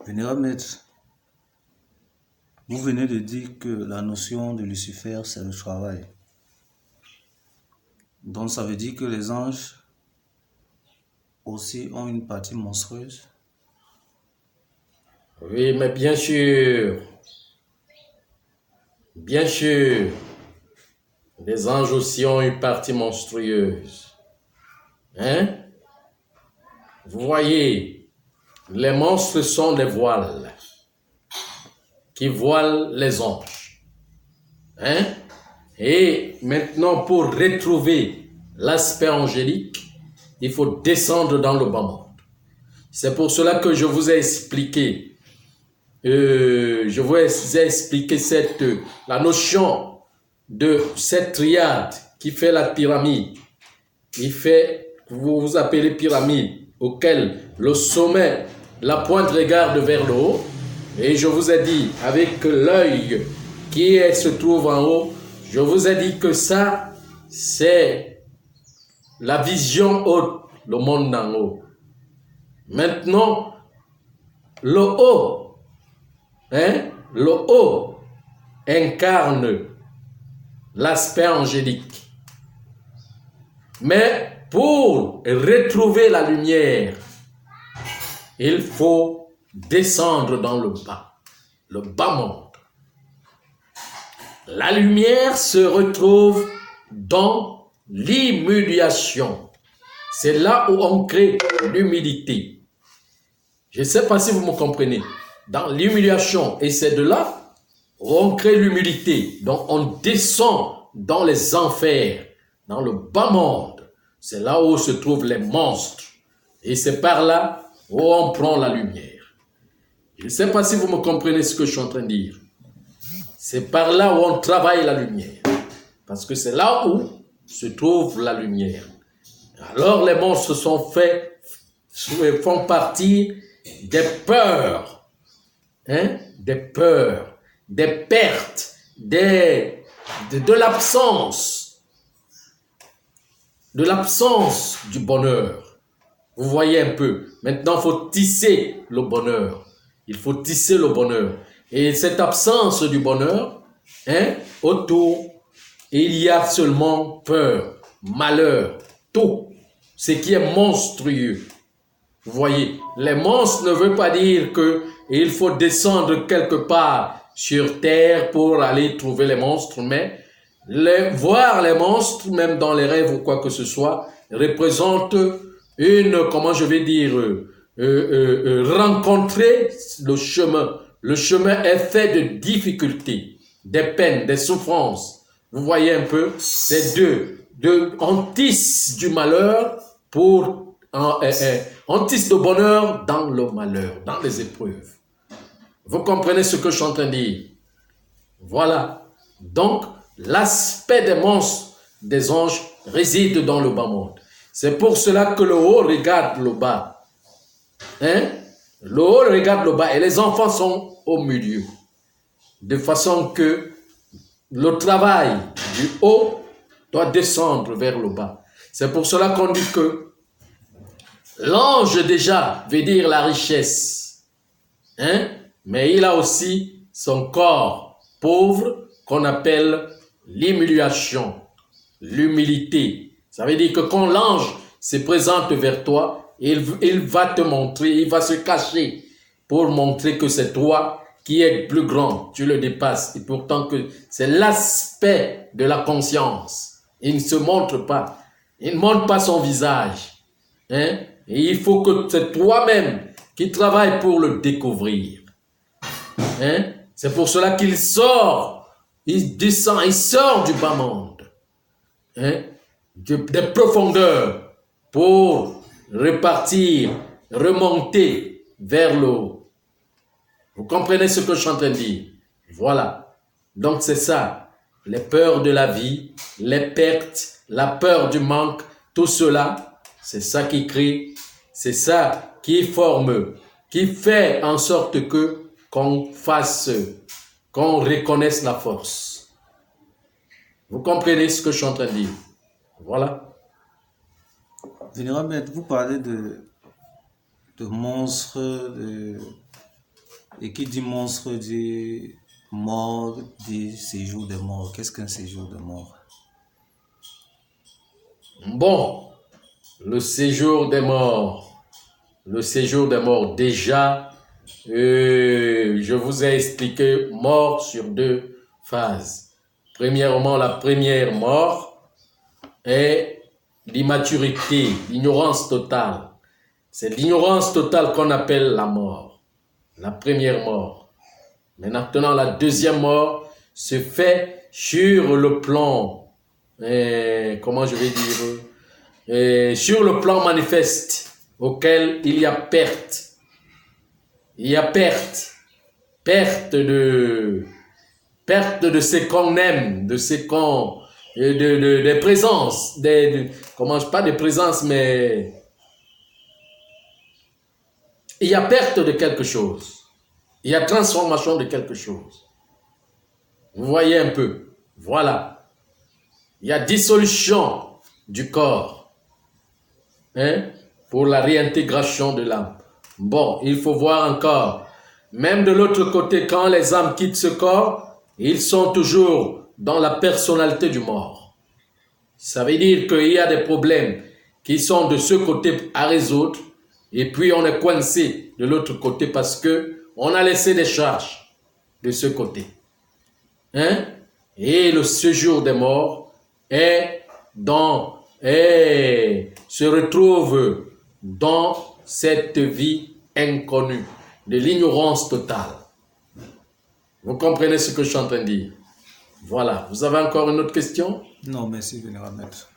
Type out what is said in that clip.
Vénérable maître, vous venez de dire que la notion de Lucifer, c'est le travail. Donc ça veut dire que les anges aussi ont une partie monstrueuse. Oui, mais bien sûr, les anges aussi ont une partie monstrueuse. Hein? Vous voyez, les monstres sont des voiles qui voilent les anges. Hein? Et maintenant, pour retrouver l'aspect angélique, il faut descendre dans le bas monde. C'est pour cela que je vous ai expliqué la notion de cette triade qui fait la pyramide. Vous appelez pyramide, auquel le sommet, la pointe regarde vers le haut. Et je vous ai dit, avec l'œil qui se trouve en haut, je vous ai dit que ça, c'est la vision haute, le monde d'en haut. Maintenant, le haut incarne l'aspect angélique. Mais pour retrouver la lumière, il faut descendre dans le bas monde. La lumière se retrouve dans l'humiliation. C'est là où on crée l'humilité. Je ne sais pas si vous me comprenez. Dans l'humiliation, et c'est de là où on crée l'humilité. Donc on descend dans les enfers, dans le bas monde. C'est là où se trouvent les monstres. Et c'est par là où on prend la lumière. Je ne sais pas si vous me comprenez ce que je suis en train de dire. C'est par là où on travaille la lumière. Parce que c'est là où se trouve la lumière. Alors les monstres font partie des peurs, des peurs, des pertes, de l'absence du bonheur. Vous voyez un peu. Maintenant, il faut tisser le bonheur. Il faut tisser le bonheur. Et cette absence du bonheur, autour, il y a seulement peur, malheur, tout ce qui est monstrueux. Vous voyez, les monstres ne veulent pas dire qu'il faut descendre quelque part sur terre pour aller trouver les monstres, mais voir les monstres, même dans les rêves ou quoi que ce soit, représente rencontrer le chemin. Le chemin est fait de difficultés, des peines, des souffrances. Vous voyez un peu, c'est on tisse du malheur on tisse le bonheur dans le malheur, dans les épreuves. Vous comprenez ce que je suis en train de dire? Voilà. Donc, l'aspect des monstres, des anges, réside dans le bas monde. C'est pour cela que le haut regarde le bas. Le haut regarde le bas et les enfants sont au milieu. De façon que le travail du haut doit descendre vers le bas. C'est pour cela qu'on dit que l'ange déjà veut dire la richesse. Mais il a aussi son corps pauvre qu'on appelle l'humiliation, l'humilité. Ça veut dire que quand l'ange se présente vers toi, il va te montrer, il va se cacher pour montrer que c'est toi qui es plus grand, tu le dépasses. Et pourtant que c'est l'aspect de la conscience. Il ne se montre pas. Il ne montre pas son visage. Et il faut que c'est toi-même qui travailles pour le découvrir. C'est pour cela qu'il sort, il descend, il sort du bas monde, des profondeurs pour repartir, remonter vers le haut. Vous comprenez ce que je suis en train de dire? Voilà. Donc c'est ça. Les peurs de la vie, les pertes, la peur du manque, tout cela, c'est ça qui crée, c'est ça qui forme, qui fait en sorte qu'on reconnaisse la force. Vous comprenez ce que je suis en train de dire? Voilà. Vénérable maître, vous parlez de monstres, Et qui dit monstre dit mort, dit séjour des morts. Qu'est-ce qu'un séjour de mort? Bon, le séjour des morts. Le séjour des morts, déjà, je vous ai expliqué mort sur deux phases. Premièrement, la première mort est l'immaturité, l'ignorance totale. C'est l'ignorance totale qu'on appelle la mort. La première mort. Mais maintenant, la deuxième mort se fait sur le plan, comment je vais dire, sur le plan manifeste, auquel il y a perte. Il y a perte. Perte de ce qu'on aime, de ce qu'on, des présences, comment pas des présences, mais il y a perte de quelque chose. Il y a transformation de quelque chose. Vous voyez un peu. Voilà. Il y a dissolution du corps. Pour la réintégration de l'âme. Bon, il faut voir encore. Même de l'autre côté, quand les âmes quittent ce corps, ils sont toujours dans la personnalité du mort. Ça veut dire qu'il y a des problèmes qui sont de ce côté à résoudre. Et puis on est coincé de l'autre côté parce que on a laissé des charges de ce côté. Et le séjour des morts se retrouve dans cette vie inconnue, de l'ignorance totale. Vous comprenez ce que je suis en train de dire? Voilà. Vous avez encore une autre question? Non, merci, Vénérable Maître.